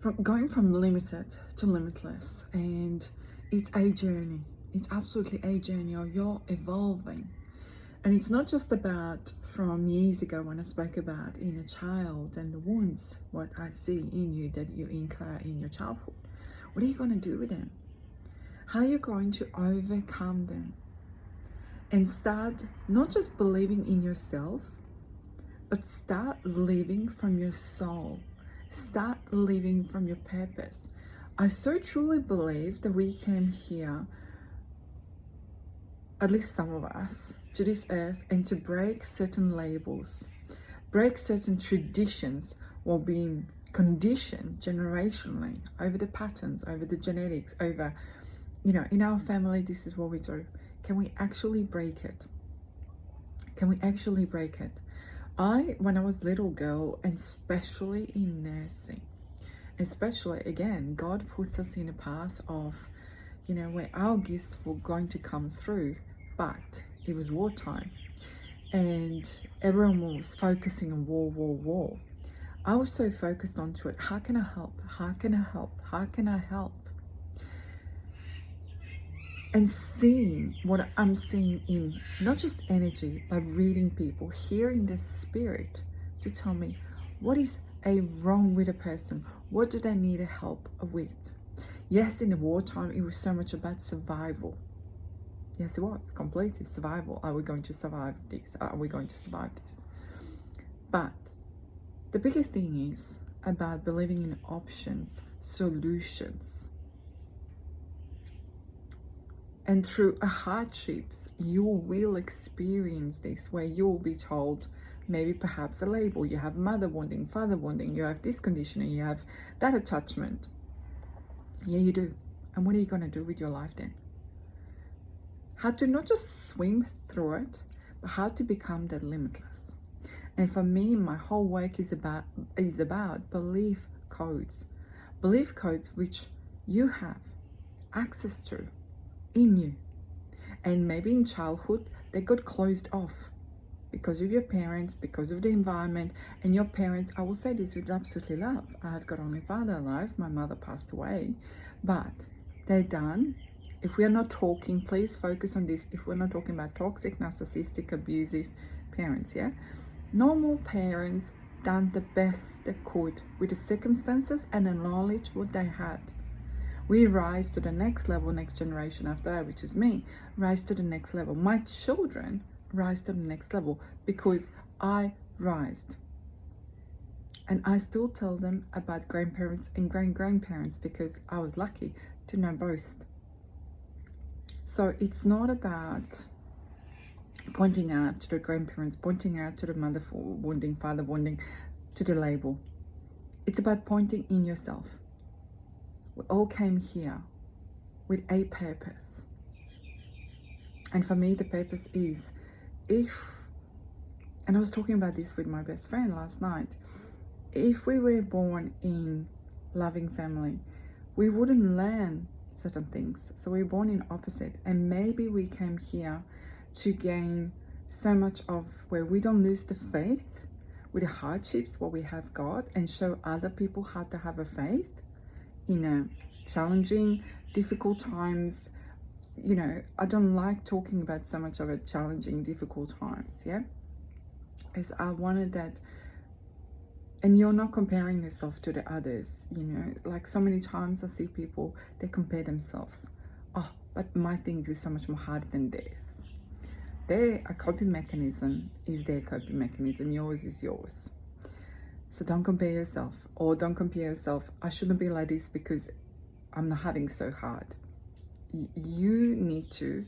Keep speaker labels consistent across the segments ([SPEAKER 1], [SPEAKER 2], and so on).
[SPEAKER 1] from going from limited to limitless, and it's a journey. It's absolutely a journey, or you're evolving. And it's not just about from years ago when I spoke about inner child and the wounds, what I see in you that you incur in your childhood. What are you going to do with them? How are you going to overcome them? And start not just believing in yourself, but start living from your soul. Start living from your purpose. I so truly believe that we came here, at least some of us, to this earth and to break certain labels, break certain traditions, while being conditioned generationally over the patterns, over the genetics, over, in our family, this is what we do. Can we actually break it? Can we actually break it? When I was little girl, and especially in nursing, especially again, God puts us in a path of, where our gifts were going to come through, but it was wartime and everyone was focusing on war. I was so focused onto it. How can I help? How can I help? How can I help? And seeing what I'm seeing in not just energy, but reading people, hearing the spirit to tell me what is wrong with a person, what do they need help with. Yes, in the wartime, it was so much about survival. Yes, it was completely survival. Are we going to survive this? Are we going to survive this? But the biggest thing is about believing in options, solutions. And through hardships, you will experience this, where you will be told maybe perhaps a label. You have mother wounding, father wounding, you have this conditioning, you have that attachment. Yeah, you do. And what are you going to do with your life then? How to not just swim through it, but how to become that limitless. And for me, my whole work is about belief codes which you have access to in you. And maybe in childhood they got closed off because of your parents, because of the environment. And your parents, I will say this with absolutely love, I have got only father alive, my mother passed away, but they're done. If we are not talking, please focus on this, if we're not talking about toxic, narcissistic, abusive parents, yeah, normal parents done the best they could with the circumstances and the knowledge what they had. We rise to the next level, next generation after that, which is me, rise to the next level. My children rise to the next level because I rised. And I still tell them about grandparents and grandparents because I was lucky to know both. So it's not about pointing out to the grandparents, pointing out to the mother wounding, father wounding, to the label. It's about pointing in yourself. We all came here with a purpose. And for me, the purpose is, and I was talking about this with my best friend last night, if we were born in loving family, we wouldn't learn certain things. So we're born in opposite. And maybe we came here to gain so much of where we don't lose the faith with the hardships, what we have got, and show other people how to have a faith in a challenging, difficult times. I don't like talking about so much of it, challenging, difficult times, yeah? Because I wanted that. And you're not comparing yourself to the others, like so many times I see people, they compare themselves. Oh, but my things is so much more harder than theirs. Their coping mechanism is their coping mechanism, yours is yours. So don't compare yourself, or don't compare yourself, I shouldn't be like this because I'm not having so hard. You need to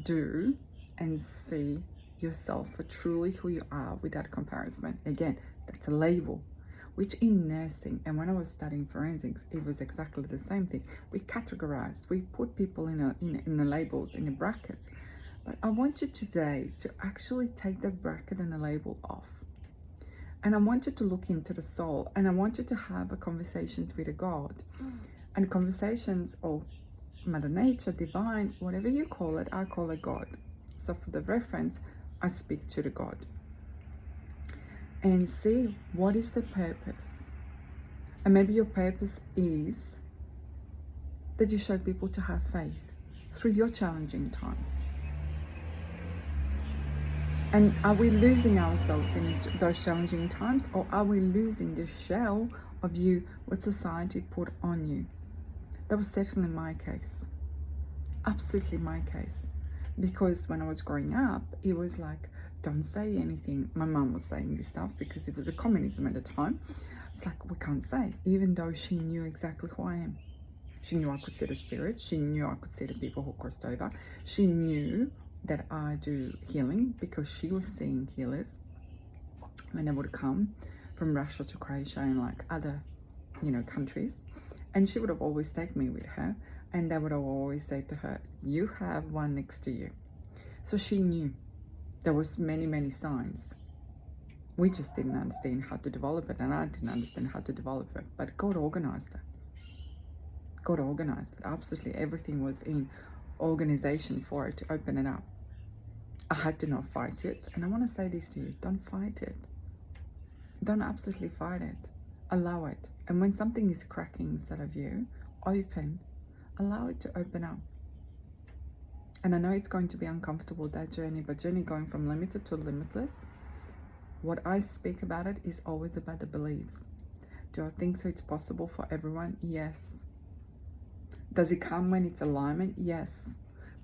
[SPEAKER 1] do and see yourself for truly who you are without comparison. Again, that's a label, which in nursing, and when I was studying forensics, it was exactly the same thing. We categorized, we put people in the labels, in the brackets. But I want you today to actually take the bracket and the label off. And I want you to look into the soul, and I want you to have conversations with a God, and conversations, or Mother Nature, divine, whatever you call it, I call it God. So for the reference, I speak to the God. And see what is the purpose. And maybe your purpose is that you show people to have faith through your challenging times. And are we losing ourselves in those challenging times, or are we losing the shell of you, what society put on you? That was certainly my case. Absolutely my case. Because when I was growing up, it was like, don't say anything. My mum was saying this stuff because it was a communism at the time. It's like, we can't say, even though she knew exactly who I am. She knew I could see the spirits. She knew I could see the people who crossed over. She knew that I do healing because she was seeing healers when they would come from Russia to Croatia and like other, countries. And she would have always taken me with her, and they would have always say to her, you have one next to you. So she knew there was many signs. We just didn't understand how to develop it, and I didn't understand how to develop it, but God organized it. God organized it. Absolutely everything was in organization for it to open it up. I had to not fight it. And I want to say this to you, don't fight it. Don't absolutely fight it. Allow it. And when something is cracking inside of you, open. Allow it to open up. And I know it's going to be uncomfortable, that journey, but journey going from limited to limitless, what I speak about it is always about the beliefs. Do I think so it's possible for everyone? Yes. Does it come when it's alignment? Yes.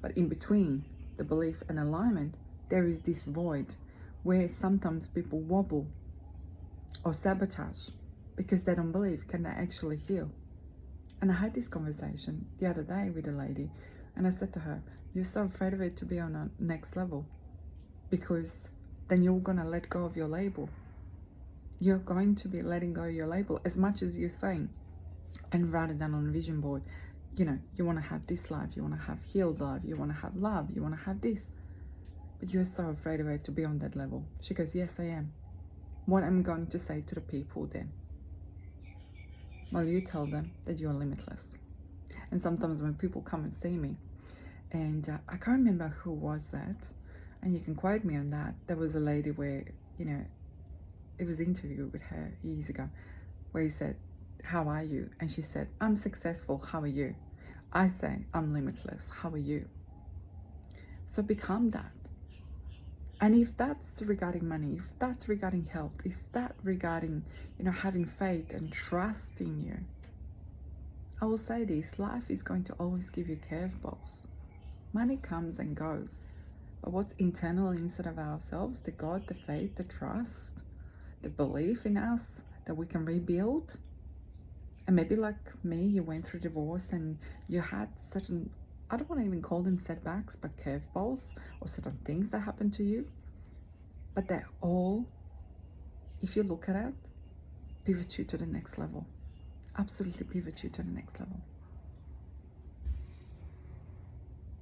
[SPEAKER 1] But in between the belief and alignment, there is this void where sometimes people wobble or sabotage because they don't believe. Can they actually heal? And I had this conversation the other day with a lady, and I said to her, you're so afraid of it to be on a next level because then you're going to let go of your label. You're going to be letting go of your label as much as you're saying. And rather than on a vision board, you want to have this life, you want to have healed life, you want to have love, you want to have this. But you're so afraid of it to be on that level. She goes, yes, I am. What I'm going to say to the people then? Well, you tell them that you're limitless. And sometimes when people come and see me, and I can't remember who was that, and you can quote me on that. There was a lady where, it was an interview with her years ago, where he said, how are you? And she said, I'm successful, how are you? I say, I'm limitless, how are you? So become that. And if that's regarding money, if that's regarding health, is that regarding, having faith and trust in you, I will say this, life is going to always give you curveballs. Money comes and goes. But what's internal inside of ourselves, the God, the faith, the trust, the belief in us that we can rebuild. And maybe like me, you went through divorce and you had certain, I don't want to even call them setbacks, but curveballs or certain things that happened to you. But they're all, if you look at it, pivot you to the next level. Absolutely pivot you to the next level.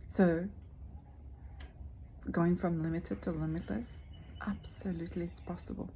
[SPEAKER 1] So, going from limited to limitless, absolutely it's possible.